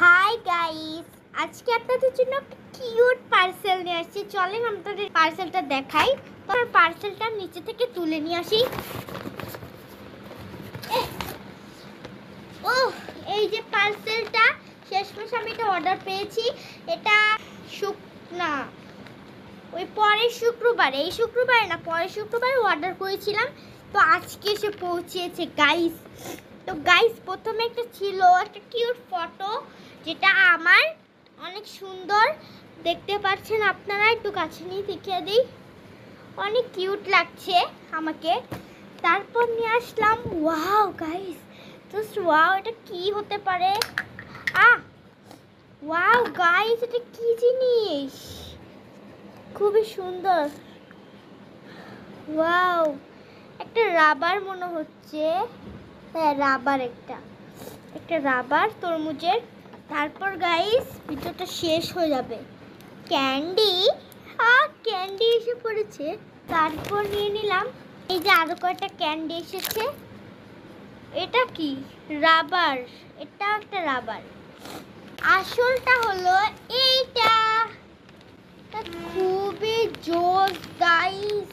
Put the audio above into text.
Hi guys, আজকে আপনাদের জন্য একটা কিউট পার্সেল নিয়ে আসছি। চলেন আপনাদের পার্সেলটা দেখাই। তো পার্সেলটা নিচে থেকে তুলে নিয়ে আসি। ও, এই যে পার্সেলটা, শেষমেশ আমি এটা অর্ডার পেয়েছি। এটা না, ওই পরের শুক্রবার, এই শুক্রবারে না, পরের শুক্রবারে অর্ডার করেছিলাম। তো আজকে এসে পৌঁছেছে গাইস। তো গাইস, প্রথমে একটা ছিল একটা কিউট ফটো, যেটা আমার অনেক সুন্দর দেখতে পাচ্ছেন আপনারা। একটু কাছে নিয়ে দেখিয়ে দিই, অনেক কিউট লাগছে আমাকে। তারপর নিয়ে আসলাম, ওয়াও গাইস, জাস্ট ওয়াও, এটা কি হতে পারে? ওয়াও গাইস, এটা কি জিনিস? খুবই সুন্দর। ওয়াও, একটা রাবার মনে হচ্ছে। হ্যাঁ, রাবার, একটা রাবার তরমুজের। তারপর গাইস, ভিডিওটা শেষ হয়ে যাবে। ক্যান্ডি, ক্যান্ডি এসে পড়েছে। তারপর নিয়ে নিলাম, এই যে আরো কয়েকটা ক্যান্ডি এসেছে। এটা কি? রাবার। এটা একটা রাবার। আসলটা হলো এইটা। খুবই জোস গাইস।